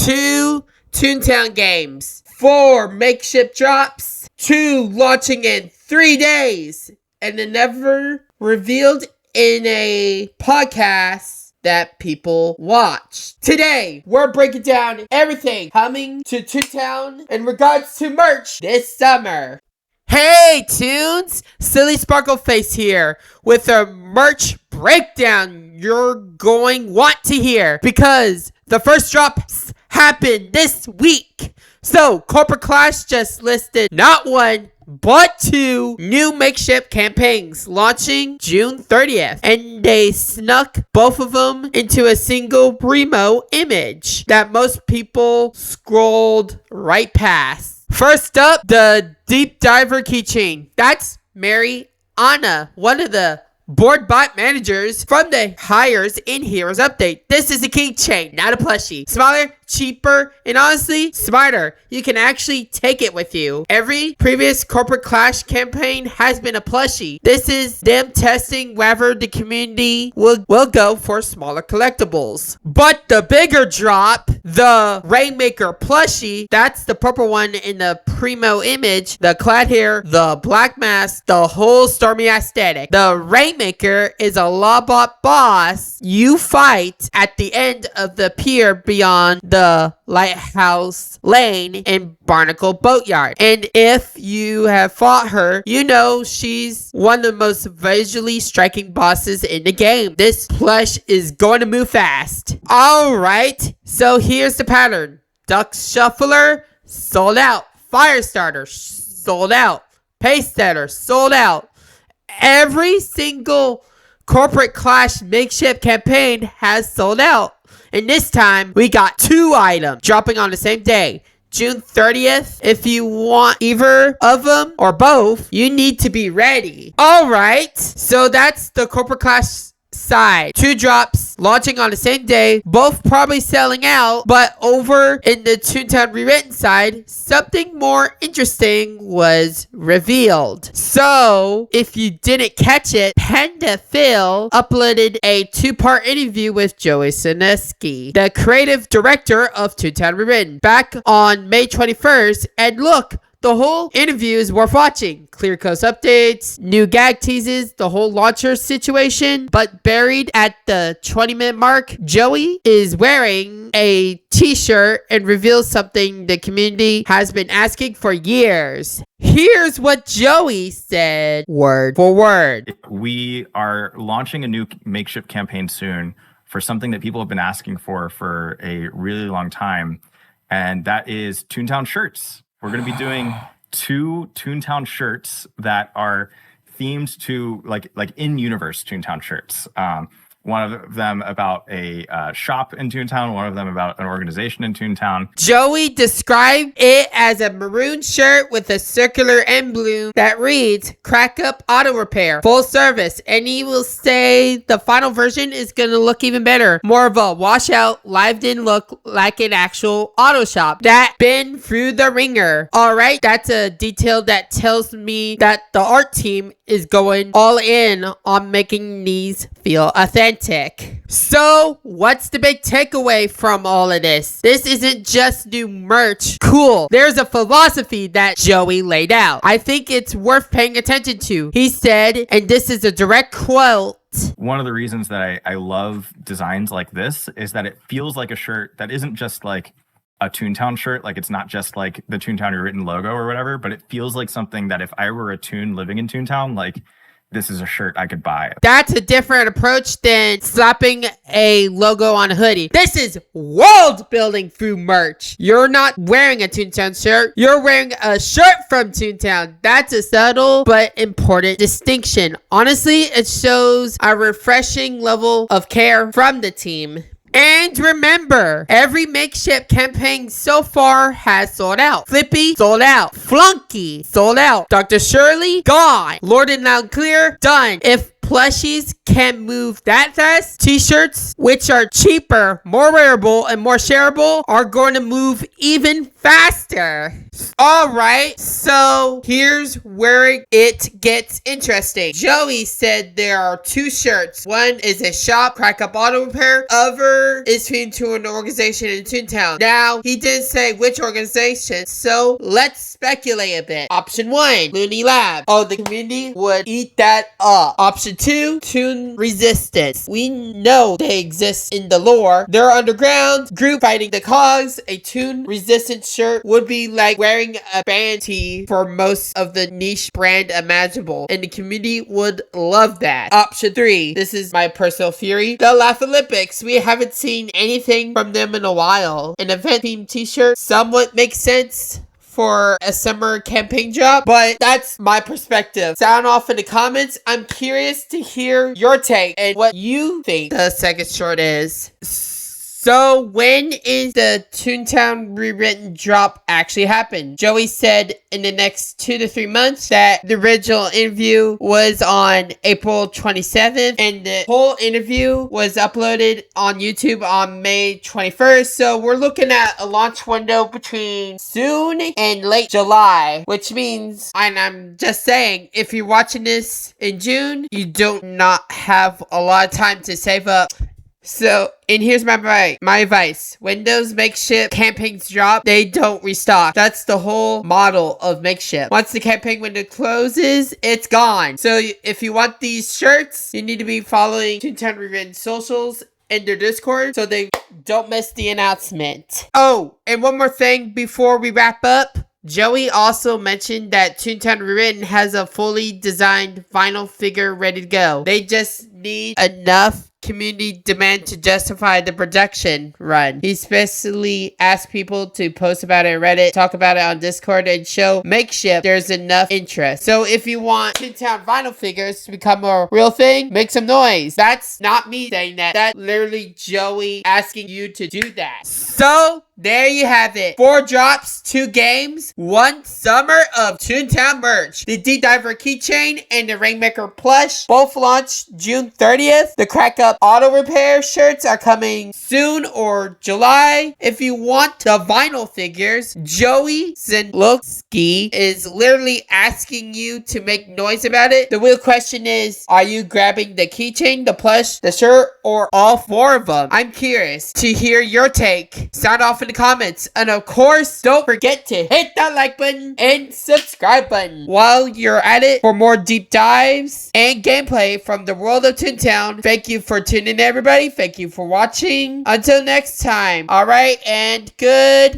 2 Toontown games, 4 Makeship drops, 2 launching in 3 days, and the never revealed in a podcast that people watch. Today, we're breaking down everything coming to Toontown in regards to merch this summer. Hey Toons! Silly Sparkle Face here with a merch breakdown you're going want to hear because the first drops happened this week. So, Corporate Clash just listed not 1, but 2 new Makeship campaigns launching June 30th. And they snuck both of them into a single primo image that most people scrolled right past. First up, the Deep Diver Keychain. That's Mary Anna, one of the board bot managers from the Hires in Heroes update. This is a keychain, not a plushie. Smaller, cheaper, and honestly, smarter. You can actually take it with you. Every previous Corporate Clash campaign has been a plushie. This is them testing whether the community will go for smaller collectibles. But the bigger drop, the Rainmaker plushie, that's the purple one in the primo image, the clad hair, the black mask, the whole stormy aesthetic. The Rainmaker is a Lawbot boss you fight at the end of the pier beyond the Lighthouse Lane in Barnacle Boatyard. And if you have fought her, you know she's one of the most visually striking bosses in the game. This plush is going to move fast. Alright, so here's the pattern. Duck Shuffler, sold out. Firestarter, sold out. Pace Setter, sold out. Every single Corporate Clash Makeship campaign has sold out. And this time, we got 2 items dropping on the same day, June 30th. If you want either of them or both, you need to be ready. Alright, so that's the Corporate Clash side. 2 drops launching on the same day, both probably selling out, but over in the Toontown Rewritten side, something more interesting was revealed. So, if you didn't catch it, Panda Phil uploaded a 2-part interview with Joey Ziolkowski, the creative director of Toontown Rewritten, back on May 21st, and look, the whole interview is worth watching. Clear coast updates, new gag teases, the whole launcher situation. But buried at the 20-minute mark, Joey is wearing a t-shirt and reveals something the community has been asking for years. Here's what Joey said, word for word. We are launching a new Makeship campaign soon for something that people have been asking for a really long time. And that is Toontown shirts. We're going to be doing 2 Toontown shirts that are themed to like in-universe Toontown shirts. One of them about a shop in Toontown, one of them about an organization in Toontown. Joey described it as a maroon shirt with a circular emblem that reads, Crack Up Auto Repair, full service. And he will say the final version is going to look even better. More of a washout, lived-in look like an actual auto shop that been through the ringer. Alright, that's a detail that tells me that the art team is going all in on making these feel authentic. So, what's the big takeaway from all of this? This isn't just new merch. Cool. There's a philosophy that Joey laid out. I think it's worth paying attention to. He said, and this is a direct quote, one of the reasons that I love designs like this is that it feels like a shirt that isn't just like a Toontown shirt, like it's not just like the Toontown Rewritten logo or whatever, but it feels like something that if I were a Toon living in Toontown, like this is a shirt I could buy. That's a different approach than slapping a logo on a hoodie. This is world building through merch. You're not wearing a Toontown shirt. You're wearing a shirt from Toontown. That's a subtle but important distinction. Honestly, it shows a refreshing level of care from the team. And remember, every Makeship campaign so far has sold out. Flippy, sold out. Flunky, sold out. Dr. Shirley, gone. Lord and Loud Clear, done. If plushies can move that fast, t-shirts, which are cheaper, more wearable, and more shareable, are going to move even faster. Alright, so here's where it gets interesting. Joey said there are 2 shirts. One is a shop, Crack Up Auto Repair. Other is to an organization in Toontown. Now, he didn't say which organization, so let's speculate a bit. Option 1, Looney Lab. Oh, the community would eat that up. Option 2, Toon Resistance. We know they exist in the lore. They're underground group fighting the cogs. A Toon Resistance shirt would be like wearing a band tee for most of the niche brand imaginable, and the community would love that. Option 3, this is my personal theory, the Laugh Olympics. We haven't seen anything from them in a while. An event themed t-shirt somewhat makes sense for a summer campaign drop, but that's my perspective. Sound off in the comments. I'm curious to hear your take and what you think the second short is. So when is the Toontown rewritten drop actually happen? Joey said in the next 2 to 3 months. That the original interview was on April 27th and the whole interview was uploaded on YouTube on May 21st. So we're looking at a launch window between soon and late July, which means, and I'm just saying, if you're watching this in June, you do not have a lot of time to save up. So, and here's my advice. When those Makeship campaigns drop, they don't restock. That's the whole model of Makeship. Once the campaign window closes, it's gone. So, if you want these shirts, you need to be following Toontown Rewritten socials and their Discord so they don't miss the announcement. Oh, and one more thing before we wrap up. Joey also mentioned that Toontown Rewritten has a fully designed vinyl figure ready to go. They just need enough community demand to justify the production run. He especially asked people to post about it on Reddit, talk about it on Discord, and show Makeship there's enough interest. So if you want Toontown vinyl figures to become a real thing, make some noise. That's not me saying that. That's literally Joey asking you to do that. So there you have it. 4 drops, 2 games, 1 summer of Toontown merch. The Deep Diver Keychain and the Rainmaker Plush both launched June 30th. The Crack Up Auto Repair shirts are coming soon or July. If you want the vinyl figures, Joey Ziolkowski is literally asking you to make noise about it. The real question is, are you grabbing the keychain, the plush, the shirt, or all 4 of them? I'm curious to hear your take. Sound off in the comments. And of course, don't forget to hit that like button and subscribe button. While you're at it, for more deep dives and gameplay from the world of Toontown, thank you for tuning in, everybody. Thank you for watching. Until next time. Alright, and goodbye.